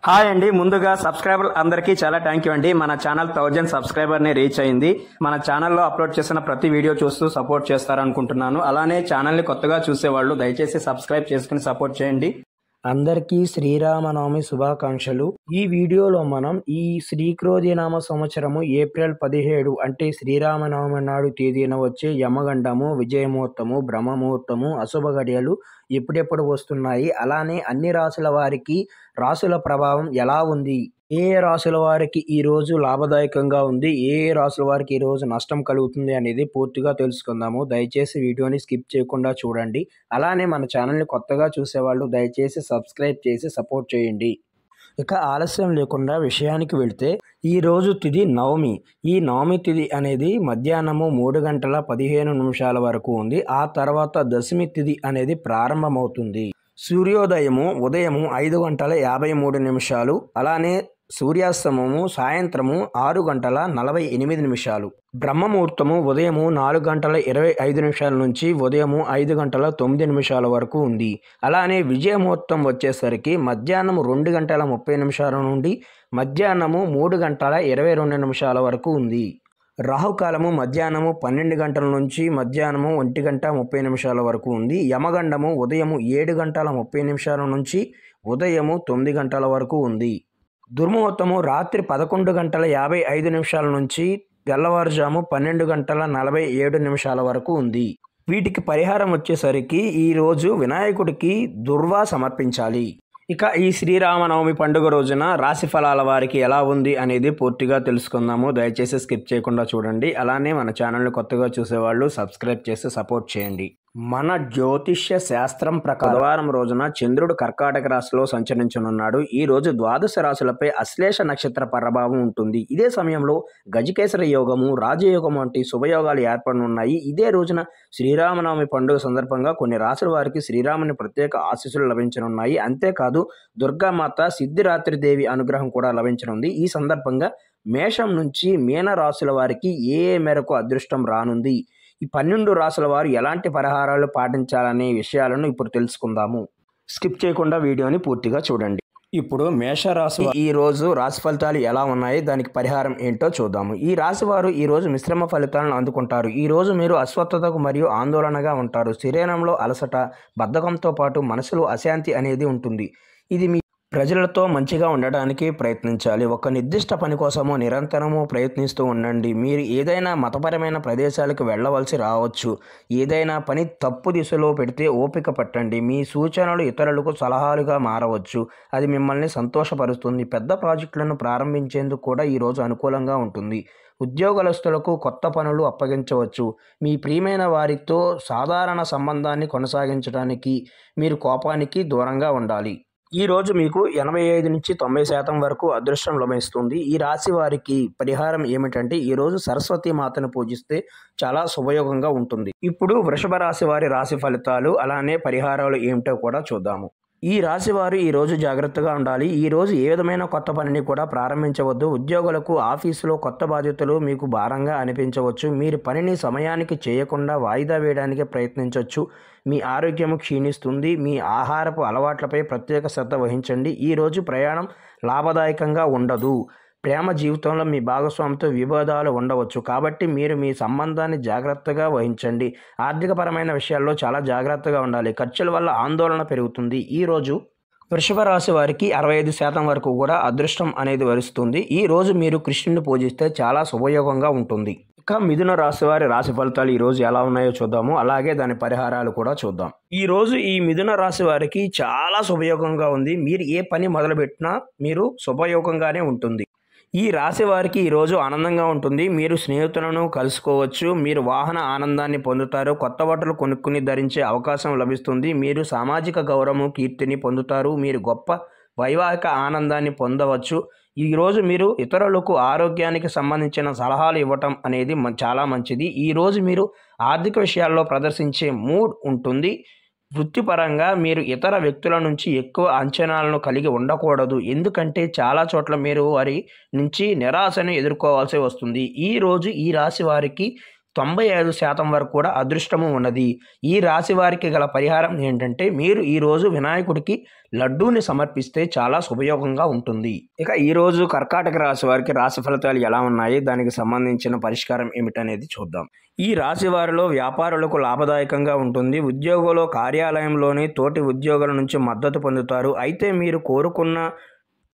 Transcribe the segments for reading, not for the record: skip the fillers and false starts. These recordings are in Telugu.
హాయ్ అండి. ముందుగా సబ్స్క్రైబర్ అందరికీ చాలా థ్యాంక్ యూ అండి. మన ఛానల్ 1000 సబ్స్క్రైబర్ ని రీచ్ అయింది. మన ఛానల్లో అప్లోడ్ చేసిన ప్రతి వీడియో చూస్తూ సపోర్ట్ చేస్తారనుకుంటున్నాను. అలానే ఛానల్ ని కొత్తగా చూసేవాళ్ళు దయచేసి సబ్స్క్రైబ్ చేసుకుని సపోర్ట్ చేయండి. అందరికీ శ్రీరామనవమి శుభాకాంక్షలు. ఈ వీడియోలో మనం ఈ శ్రీక్రోధినామ సంవత్సరము ఏప్రిల్ 17 అంటే శ్రీరామనవమి నాడు తేదీన వచ్చే యమగండము, విజయముహూర్తము, బ్రహ్మముహూర్తము, అశుభ గడియలు ఎప్పుడెప్పుడు వస్తున్నాయి, అలానే అన్ని రాసుల వారికి రాసుల ప్రభావం ఎలా ఉంది, ఏ రాసుల వారికి ఈ రోజు లాభదాయకంగా ఉంది, ఏ రాసుల వారికి ఈ రోజు నష్టం కలుగుతుంది అనేది పూర్తిగా తెలుసుకుందాము. దయచేసి వీడియోని స్కిప్ చేయకుండా చూడండి. అలానే మన ఛానల్ని కొత్తగా చూసేవాళ్ళు దయచేసి సబ్స్క్రైబ్ చేసి సపోర్ట్ చేయండి. ఇక ఆలస్యం లేకుండా విషయానికి వెళ్తే ఈ రోజు తిథి నవమి. ఈ నవమి తిథి అనేది మధ్యాహ్నము 3:15 వరకు ఉంది. ఆ తర్వాత దశమి తిథి అనేది ప్రారంభమవుతుంది. సూర్యోదయము ఉదయము 5:53, అలానే సూర్యాస్తమము సాయంత్రము 6:48. బ్రహ్మముహూర్తము ఉదయము 4:25 నుంచి ఉదయము 5:09 వరకు ఉంది. అలానే విజయముహూర్తం వచ్చేసరికి మధ్యాహ్నం 2:30 నుండి మధ్యాహ్నము 3:22 వరకు ఉంది. రాహుకాలము మధ్యాహ్నము 12 గంటల నుంచి మధ్యాహ్నము 1:30 వరకు ఉంది. యమగండము ఉదయము 7:30 నుంచి ఉదయము 9 గంటల వరకు ఉంది. దుర్ముహూర్తము రాత్రి 11:55 నుంచి తెల్లవారుజాము 12:47 వరకు ఉంది. వీటికి పరిహారం వచ్చేసరికి ఈరోజు వినాయకుడికి దుర్వా సమర్పించాలి. ఇక ఈ శ్రీరామనవమి పండుగ రోజున రాశి ఫలాల వారికి ఎలా ఉంది అనేది పూర్తిగా తెలుసుకుందాము. దయచేసి స్కిప్ చేయకుండా చూడండి. అలానే మన ఛానల్ని కొత్తగా చూసేవాళ్ళు సబ్స్క్రైబ్ చేసి సపోర్ట్ చేయండి. మన జ్యోతిష్య శాస్త్రం ప్రకారం బుధవారం రోజున చంద్రుడు కర్కాటక రాశిలో సంచరించనున్నాడు. ఈ రోజు ద్వాదశ రాశులపై అశ్లేష నక్షత్ర ప్రభావం ఉంటుంది. ఇదే సమయంలో గజకేసర యోగము, రాజయోగం వంటి శుభయోగాలు ఏర్పడనున్నాయి. ఇదే రోజున శ్రీరామనవమి పండుగ సందర్భంగా కొన్ని రాశుల వారికి శ్రీరాముని ప్రత్యేక ఆశీస్సులు లభించనున్నాయి. అంతేకాదు దుర్గామాత సిద్ధిరాత్రి దేవి అనుగ్రహం కూడా లభించనుంది. ఈ సందర్భంగా మేషం నుంచి మీన రాశుల వారికి ఏ మేరకు అదృష్టం రానుంది, ఈ 12 రాశుల వారు ఎలాంటి పరిహారాలు పాటించాలనే విషయాలను ఇప్పుడు తెలుసుకుందాము. స్కిప్ చేయకుండా వీడియోని పూర్తిగా చూడండి. ఇప్పుడు మేషరాశి ఈ రోజు రాశి ఫలితాలు ఎలా ఉన్నాయి, దానికి పరిహారం ఏంటో చూద్దాము. ఈ రాశి వారు ఈ రోజు మిశ్రమ ఫలితాలను అందుకుంటారు. ఈ రోజు మీరు అస్వస్థతకు మరియు ఆందోళనగా ఉంటారు. శరీరంలో అలసట, బద్ధకంతో పాటు మనసులో అశాంతి అనేది ఉంటుంది. ఇది మీ ప్రజలతో మంచిగా ఉండడానికి ప్రయత్నించాలి. ఒక నిర్దిష్ట పని కోసము నిరంతరము ప్రయత్నిస్తూ ఉండండి. మీరు ఏదైనా మతపరమైన ప్రదేశాలకు వెళ్ళవలసి రావచ్చు. ఏదైనా పని తప్పు దిశలో పెడితే ఓపిక పట్టండి. మీ సూచనలు ఇతరులకు సలహాలుగా మారవచ్చు. అది మిమ్మల్ని సంతోషపరుస్తుంది. పెద్ద ప్రాజెక్టులను ప్రారంభించేందుకు కూడా ఈరోజు అనుకూలంగా ఉంటుంది. ఉద్యోగస్తులకు కొత్త పనులు అప్పగించవచ్చు. మీ ప్రియమైన వారితో సాధారణ సంబంధాన్ని కొనసాగించడానికి మీరు కోపానికి దూరంగా ఉండాలి. ఈ రోజు మీకు 85 నుంచి 90% వరకు అదృష్టం లభిస్తుంది. ఈ రాశి వారికి పరిహారం ఏమిటంటే ఈ రోజు సరస్వతి మాతను పూజిస్తే చాలా శుభయోగంగా ఉంటుంది. ఇప్పుడు వృషభ రాశి వారి రాశి ఫలితాలు అలానే పరిహారాలు ఏమిటో కూడా చూద్దాము. ఈ రాశి వారు ఈ రోజు జాగ్రత్తగా ఉండాలి. ఈ రోజు ఏ విధమైన కొత్త పనిని కూడా ప్రారంభించవద్దు. ఉద్యోగులకు ఆఫీసులో కొత్త బాధ్యతలు మీకు భారంగా అనిపించవచ్చు. మీరు పనిని సమయానికి చేయకుండా వాయిదా వేయడానికి ప్రయత్నించవచ్చు. మీ ఆరోగ్యం క్షీణిస్తుంది. మీ ఆహారపు అలవాట్లపై ప్రత్యేక శ్రద్ధ వహించండి. ఈ రోజు ప్రయాణం లాభదాయకంగా ఉండదు. ప్రేమ జీవితంలో మీ భాగస్వామితో విభేదాలు ఉండవచ్చు. కాబట్టి మీరు మీ సంబంధాన్ని జాగ్రత్తగా వహించండి. ఆర్థికపరమైన విషయాల్లో చాలా జాగ్రత్తగా ఉండాలి. ఖర్చుల వల్ల ఆందోళన పెరుగుతుంది. ఈ రోజు వృషభ రాశి వారికి 65% వరకు కూడా అదృష్టం అనేది వరిస్తుంది. ఈ రోజు మీరు కృష్ణుని పూజిస్తే చాలా శుభయోగంగా ఉంటుంది. ఇక మిథున రాశి వారి రాశి ఫలితాలు ఈ రోజు ఎలా ఉన్నాయో చూద్దాము. అలాగే దాని పరిహారాలు కూడా చూద్దాం. ఈ రోజు ఈ మిథున రాశి వారికి చాలా శుభయోగంగా ఉంది. మీరు ఏ పని మొదలుపెట్టినా మీరు శుభయోగంగానే ఉంటుంది. ఈ రాశి వారికి ఈరోజు ఆనందంగా ఉంటుంది. మీరు స్నేహితులను కలుసుకోవచ్చు. మీరు వాహన ఆనందాన్ని పొందుతారు. కొత్త బట్టలు కొనుక్కుని ధరించే అవకాశం లభిస్తుంది. మీరు సామాజిక గౌరవం కీర్తిని పొందుతారు. మీరు గొప్ప వైవాహిక ఆనందాన్ని పొందవచ్చు. ఈరోజు మీరు ఇతరులకు ఆరోగ్యానికి సంబంధించిన సలహాలు ఇవ్వటం అనేది చాలా మంచిది. ఈరోజు మీరు ఆర్థిక విషయాల్లో ప్రదర్శించే మూడ్ ఉంటుంది. వృత్తిపరంగా మీరు ఇతర వ్యక్తుల నుంచి ఎక్కువ అంచనాలను కలిగి ఉండకూడదు. ఎందుకంటే చాలా చోట్ల మీరు వారి నుంచి నిరాశను ఎదుర్కోవాల్సి వస్తుంది. ఈరోజు ఈ రాశి వారికి 95% వరకు కూడా అదృష్టము ఉన్నది. ఈ రాశి వారికి గల పరిహారం ఏంటంటే మీరు ఈరోజు వినాయకుడికి లడ్డూని సమర్పిస్తే చాలా శుభయోగంగా ఉంటుంది. ఇక ఈరోజు కర్కాటక రాశి వారికి రాశి ఫలితాలు ఎలా ఉన్నాయి, దానికి సంబంధించిన పరిష్కారం ఏమిటనేది చూద్దాం. ఈ రాశి వారిలో వ్యాపారులకు లాభదాయకంగా ఉంటుంది. ఉద్యోగులు కార్యాలయంలోని తోటి ఉద్యోగుల నుంచి మద్దతు పొందుతారు. అయితే మీరు కోరుకున్న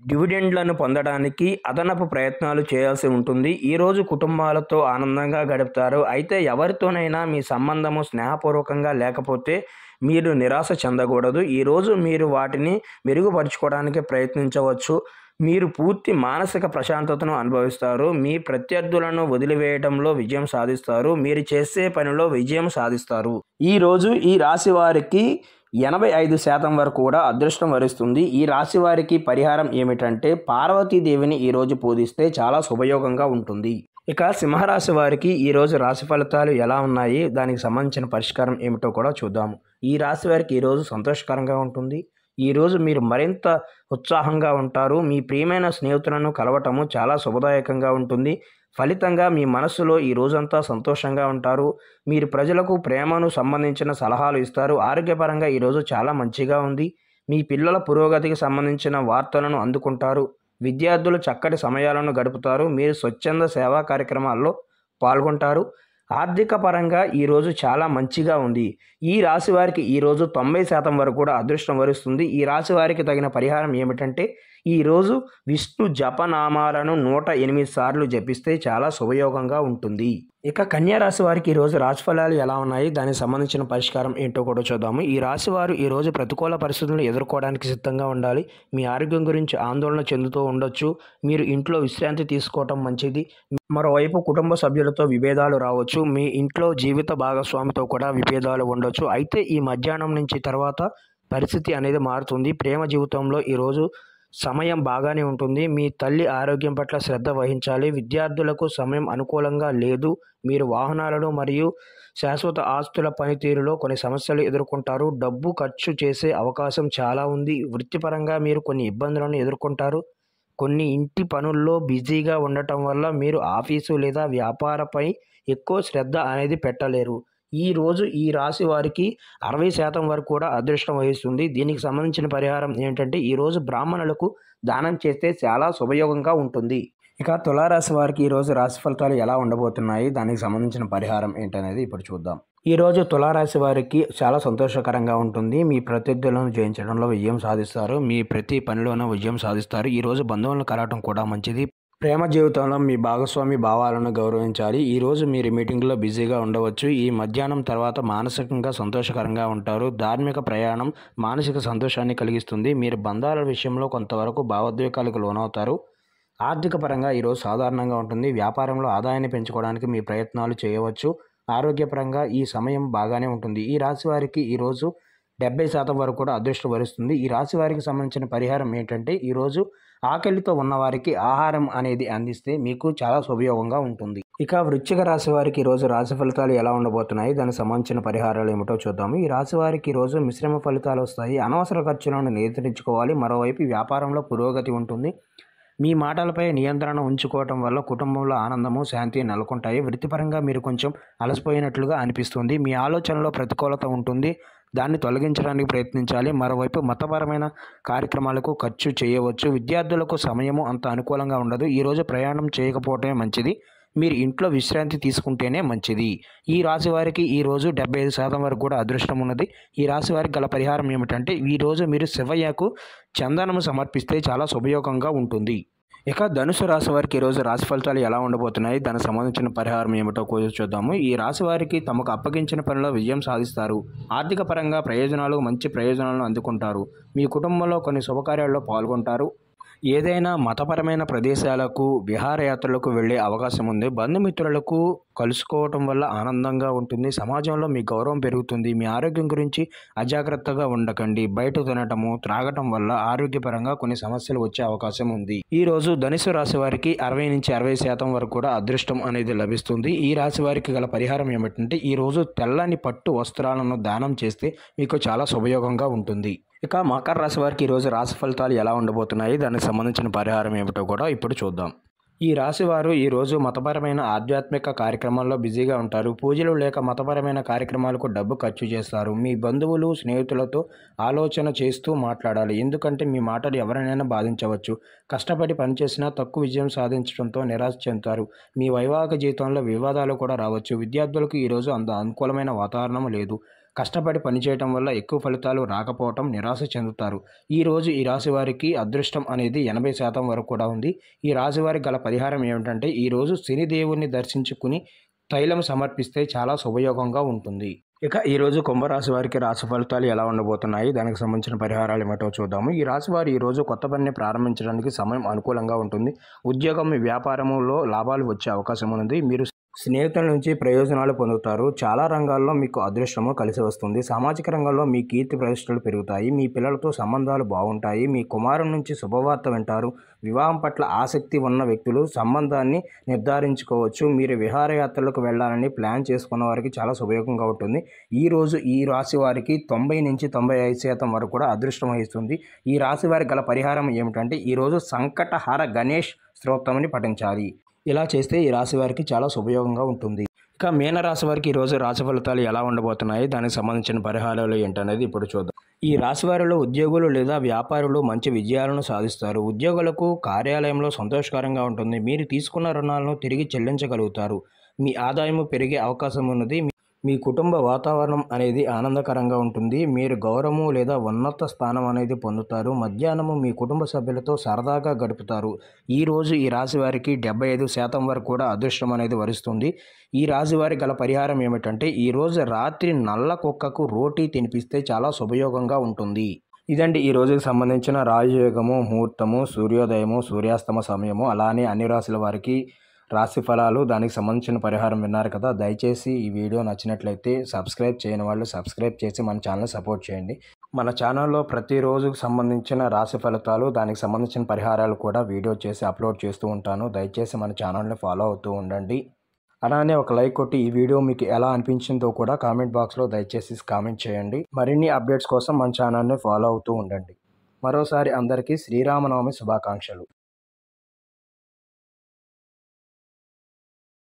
డివిడెండ్లను పొందడానికి అదనపు ప్రయత్నాలు చేయాల్సి ఉంటుంది. ఈరోజు కుటుంబాలతో ఆనందంగా గడుపుతారు. అయితే ఎవరితోనైనా మీ సంబంధము స్నేహపూర్వకంగా లేకపోతే మీరు నిరాశ చెందకూడదు. ఈరోజు మీరు వాటిని మెరుగుపరుచుకోవడానికి ప్రయత్నించవచ్చు. మీరు పూర్తి మానసిక ప్రశాంతతను అనుభవిస్తారు. మీ ప్రత్యర్థులను వదిలివేయడంలో విజయం సాధిస్తారు. మీరు చేసే పనిలో విజయం సాధిస్తారు. ఈరోజు ఈ రాశి వారికి 85% వరకు కూడా అదృష్టం వరిస్తుంది. ఈ రాశి వారికి పరిహారం ఏమిటంటే పార్వతీదేవిని ఈరోజు పూజిస్తే చాలా శుభయోగంగా ఉంటుంది. ఇక సింహరాశి వారికి ఈరోజు రాశి ఫలితాలు ఎలా ఉన్నాయి, దానికి సంబంధించిన పరిష్కారం ఏమిటో కూడా చూద్దాము. ఈ రాశి వారికి ఈరోజు సంతోషకరంగా ఉంటుంది. ఈరోజు మీరు మరింత ఉత్సాహంగా ఉంటారు. మీ ప్రియమైన స్నేహితులను కలవటము చాలా శుభదాయకంగా ఉంటుంది. ఫలితంగా మీ మనస్సులో ఈ రోజంతా సంతోషంగా ఉంటారు. మీరు ప్రజలకు ప్రేమను సంబంధించిన సలహాలు ఇస్తారు. ఆరోగ్యపరంగా ఈరోజు చాలా మంచిగా ఉంది. మీ పిల్లల పురోగతికి సంబంధించిన వార్తలను అందుకుంటారు. విద్యార్థులు చక్కటి సమయాలను గడుపుతారు. మీరు స్వచ్ఛంద సేవా కార్యక్రమాల్లో పాల్గొంటారు. ఆర్థిక పరంగా ఈరోజు చాలా మంచిగా ఉంది. ఈ రాశి వారికి ఈరోజు 90% వరకు కూడా అదృష్టం వరిస్తుంది. ఈ రాశి వారికి తగిన పరిహారం ఏమిటంటే ఈరోజు విష్ణు జపనామాలను 108 సార్లు జపిస్తే చాలా శుభయోగంగా ఉంటుంది. ఇక కన్యా రాశి వారికి ఈరోజు రాశి ఫలాలు ఎలా ఉన్నాయి, దానికి సంబంధించిన పరిష్కారం ఏంటో కూడా చూద్దాము. ఈ రాశి వారు ఈరోజు ప్రతికూల పరిస్థితులను ఎదుర్కోవడానికి సిద్ధంగా ఉండాలి. మీ ఆరోగ్యం గురించి ఆందోళన చెందుతూ ఉండొచ్చు. మీరు ఇంట్లో విశ్రాంతి తీసుకోవటం మంచిది. మరోవైపు కుటుంబ సభ్యులతో విభేదాలు రావచ్చు. మీ ఇంట్లో జీవిత భాగస్వామితో కూడా విభేదాలు ఉండొచ్చు. అయితే ఈ మధ్యాహ్నం నుంచి తర్వాత పరిస్థితి అనేది మారుతుంది. ప్రేమ జీవితంలో ఈరోజు సమయం బాగానే ఉంటుంది. మీ తల్లి ఆరోగ్యం పట్ల శ్రద్ధ వహించాలి. విద్యార్థులకు సమయం అనుకూలంగా లేదు. మీరు వాహనాలను మరియు శాశ్వత ఆస్తుల పనితీరులో కొన్ని సమస్యలు ఎదుర్కొంటారు. డబ్బు ఖర్చు చేసే అవకాశం చాలా ఉంది. వృత్తిపరంగా మీరు కొన్ని ఇబ్బందులను ఎదుర్కొంటారు. కొన్ని ఇంటి పనుల్లో బిజీగా ఉండటం వల్ల మీరు ఆఫీసు లేదా వ్యాపారపై ఎక్కువ శ్రద్ధ అనేది పెట్టలేరు. ఈరోజు ఈ రాశి వారికి 60% వరకు కూడా అదృష్టం వహిస్తుంది. దీనికి సంబంధించిన పరిహారం ఏంటంటే ఈరోజు బ్రాహ్మణులకు దానం చేస్తే చాలా శుభయోగంగా ఉంటుంది. ఇక తులారాశి వారికి ఈరోజు రాశి ఫలితాలు ఎలా ఉండబోతున్నాయి, దానికి సంబంధించిన పరిహారం ఏంటనేది ఇప్పుడు చూద్దాం. ఈరోజు తులారాశి వారికి చాలా సంతోషకరంగా ఉంటుంది. మీ ప్రత్యర్థులను జయించడంలో విజయం సాధిస్తారు. మీ ప్రతి పనిలోనూ విజయం సాధిస్తారు. ఈరోజు బంధువులను కలవటం కూడా మంచిది. ప్రేమ జీవితంలో మీ భాగస్వామి భావాలను గౌరవించాలి. ఈరోజు మీరు మీటింగ్లో బిజీగా ఉండవచ్చు. ఈ మధ్యాహ్నం తర్వాత మానసికంగా సంతోషకరంగా ఉంటారు. ధార్మిక ప్రయాణం మానసిక సంతోషాన్ని కలిగిస్తుంది. మీరు బంధాల విషయంలో కొంతవరకు భావోద్వేగాలకు లోనవుతారు. ఆర్థిక పరంగా ఈరోజు సాధారణంగా ఉంటుంది. వ్యాపారంలో ఆదాయాన్ని పెంచుకోవడానికి మీ ప్రయత్నాలు చేయవచ్చు. ఆరోగ్యపరంగా ఈ సమయం బాగానే ఉంటుంది. ఈ రాశి వారికి ఈరోజు 70% వరకు కూడా అదృష్టం వరిస్తుంది. ఈ రాశి వారికి సంబంధించిన పరిహారం ఏంటంటే ఈరోజు ఆకలితో ఉన్నవారికి ఆహారం అనేది అందిస్తే మీకు చాలా శుభయోగంగా ఉంటుంది. ఇక వృశ్చిక రాశి వారికి ఈరోజు రాశి ఫలితాలు ఎలా ఉండబోతున్నాయి, దానికి సంబంధించిన పరిహారాలు ఏమిటో చూద్దాము. ఈ రాశి వారికి ఈరోజు మిశ్రమ ఫలితాలు వస్తాయి. అనవసర ఖర్చులను నియంత్రించుకోవాలి. మరోవైపు వ్యాపారంలో పురోగతి ఉంటుంది. మీ మాటలపై నియంత్రణ ఉంచుకోవటం వల్ల కుటుంబంలో ఆనందము శాంతి నెలకొంటాయి. వృత్తిపరంగా మీరు కొంచెం అలసిపోయినట్లుగా అనిపిస్తుంది. మీ ఆలోచనలో ప్రతికూలత ఉంటుంది. దాన్ని తొలగించడానికి ప్రయత్నించాలి. మరోవైపు మతపరమైన కార్యక్రమాలకు ఖర్చు చేయవచ్చు. విద్యార్థులకు సమయము అంత అనుకూలంగా ఉండదు. ఈరోజు ప్రయాణం చేయకపోవటమే మంచిది. మీరు ఇంట్లో విశ్రాంతి తీసుకుంటేనే మంచిది. ఈ రాశి వారికి ఈరోజు 75% వరకు కూడా అదృష్టం ఉన్నది. ఈ రాశి వారికి గల పరిహారం ఏమిటంటే ఈరోజు మీరు శివయ్యకు చందనము సమర్పిస్తే చాలా శుభయోగంగా ఉంటుంది. ఇక ధనుసు రాశి వారికి ఈరోజు రాశి ఫలితాలు ఎలా ఉండబోతున్నాయి, దానికి సంబంధించిన పరిహారం ఏమిటో చూద్దాము. ఈ రాశి వారికి తమకు అప్పగించిన పనిలో విజయం సాధిస్తారు. ఆర్థిక పరంగా మంచి ప్రయోజనాలను అందుకుంటారు. మీ కుటుంబంలో కొన్ని శుభకార్యాల్లో పాల్గొంటారు. ఏదైనా మతపరమైన ప్రదేశాలకు విహారయాత్రలకు వెళ్ళే అవకాశం ఉంది. బంధుమిత్రులకు కలుసుకోవటం వల్ల ఆనందంగా ఉంటుంది. సమాజంలో మీ గౌరవం పెరుగుతుంది. మీ ఆరోగ్యం గురించి అజాగ్రత్తగా ఉండకండి. బయట తినటము త్రాగటం వల్ల ఆరోగ్యపరంగా కొన్ని సమస్యలు వచ్చే అవకాశం ఉంది. ఈ రోజు ధనుసు రాశి వారికి 60 నుంచి 60% వరకు కూడా అదృష్టం అనేది లభిస్తుంది. ఈ రాశి వారికి గల పరిహారం ఏమిటంటే ఈ రోజు తెల్లని పట్టు వస్త్రాలను దానం చేస్తే మీకు చాలా శుభయోగంగా ఉంటుంది. ఇక మకర రాశి వారికి ఈరోజు రాశి ఫలితాలు ఎలా ఉండబోతున్నాయి, దానికి సంబంధించిన పరిహారం ఏమిటో కూడా ఇప్పుడు చూద్దాం. ఈ రాశివారు ఈరోజు మతపరమైన ఆధ్యాత్మిక కార్యక్రమాల్లో బిజీగా ఉంటారు. పూజలు లేక మతపరమైన కార్యక్రమాలకు డబ్బు ఖర్చు చేస్తారు. మీ బంధువులు, స్నేహితులతో ఆలోచన చేస్తూ మాట్లాడాలి. ఎందుకంటే మీ మాటలు ఎవరినైనా బాధించవచ్చు. కష్టపడి పనిచేసినా తక్కువ విజయం సాధించడంతో నిరాశ చెందుతారు. మీ వైవాహిక జీవితంలో వివాదాలు కూడా రావచ్చు. విద్యార్థులకు ఈరోజు అంత అనుకూలమైన వాతావరణం లేదు. కష్టపడి పనిచేయటం వల్ల ఎక్కువ ఫలితాలు రాకపోవటం నిరాశ చెందుతారు. ఈరోజు ఈ రాశి వారికి అదృష్టం అనేది 80% వరకు కూడా ఉంది. ఈ రాశి వారికి గల పరిహారం ఏమిటంటే ఈరోజు శనిదేవుణ్ణి దర్శించుకుని తైలం సమర్పిస్తే చాలా శుభయోగంగా ఉంటుంది. ఇక ఈరోజు కుంభరాశి వారికి రాశి ఫలితాలు ఎలా ఉండబోతున్నాయి, దానికి సంబంధించిన పరిహారాలు ఏమిటో చూద్దాము. ఈ రాశి వారు ఈరోజు కొత్త పనిని ప్రారంభించడానికి సమయం అనుకూలంగా ఉంటుంది. ఉద్యోగం, వ్యాపారంలో లాభాలు వచ్చే అవకాశం ఉంది. మీరు స్నేహితుల నుంచి ప్రయోజనాలు పొందుతారు. చాలా రంగాల్లో మీకు అదృష్టము కలిసి వస్తుంది. సామాజిక రంగంలో మీ కీర్తి ప్రతిష్టలు పెరుగుతాయి. మీ పిల్లలతో సంబంధాలు బాగుంటాయి. మీ కుమారుడి నుంచి శుభవార్త వింటారు. వివాహం పట్ల ఆసక్తి ఉన్న వ్యక్తులు సంబంధాన్ని నిర్ధారించుకోవచ్చు. మీరు విహారయాత్రలకు వెళ్ళాలని ప్లాన్ చేసుకున్న వారికి చాలా శుభయోగంగా ఉంటుంది. ఈరోజు ఈ రాశి వారికి 90 నుంచి 95% వరకు కూడా అదృష్టం వహిస్తుంది. ఈ రాశి వారికి గల పరిహారం ఏమిటంటే ఈరోజు సంకటహర గణేష్ స్తోత్రాన్ని పఠించాలి. ఇలా చేస్తే ఈ రాశి వారికి చాలా శుభయోగంగా ఉంటుంది. ఇక మీనరాశి వారికి ఈరోజు రాశి ఫలితాలు ఎలా ఉండబోతున్నాయి, దానికి సంబంధించిన పరిహారాలు ఏంటనేది ఇప్పుడు చూద్దాం. ఈ రాశి వారిలో ఉద్యోగులు లేదా వ్యాపారులు మంచి విజయాలను సాధిస్తారు. ఉద్యోగులకు కార్యాలయంలో సంతోషకరంగా ఉంటుంది. మీరు తీసుకున్న రుణాలను తిరిగి చెల్లించగలుగుతారు. మీ ఆదాయము పెరిగే అవకాశం ఉన్నది. మీ కుటుంబ వాతావరణం అనేది ఆనందకరంగా ఉంటుంది. మీరు గౌరవము లేదా ఉన్నత స్థానం అనేది పొందుతారు. మధ్యాహ్నము మీ కుటుంబ సభ్యులతో సరదాగా గడుపుతారు. ఈరోజు ఈ రాశి వారికి 75% వరకు కూడా అదృష్టం అనేది వరిస్తుంది. ఈ రాశి వారికి గల పరిహారం ఏమిటంటే ఈరోజు రాత్రి నల్ల కుక్కకు రోటీ తినిపిస్తే చాలా శుభయోగంగా ఉంటుంది. ఇదండి ఈ రోజుకి సంబంధించిన రాజయోగము, ముహూర్తము, సూర్యోదయము, సూర్యాస్తమ సమయము, అలానే అన్ని రాశుల వారికి రాశి ఫలాలు, దానికి సంబంధించిన పరిహారం విన్నారు కదా. దయచేసి ఈ వీడియో నచ్చినట్లయితే సబ్స్క్రైబ్ చేయని వాళ్ళు సబ్స్క్రైబ్ చేసి మన ఛానల్ సపోర్ట్ చేయండి. మన ఛానల్లో ప్రతిరోజుకు సంబంధించిన రాశి ఫలితాలు, దానికి సంబంధించిన పరిహారాలు కూడా వీడియో చేసి అప్లోడ్ చేస్తూ ఉంటాను. దయచేసి మన ఛానల్ని ఫాలో అవుతూ ఉండండి. అలానే ఒక లైక్ కొట్టి ఈ వీడియో మీకు ఎలా అనిపించిందో కూడా కామెంట్ బాక్స్లో దయచేసి కామెంట్ చేయండి. మరిన్ని అప్డేట్స్ కోసం మన ఛానల్ని ఫాలో అవుతూ ఉండండి. మరోసారి అందరికీ శ్రీరామనవమి శుభాకాంక్షలు.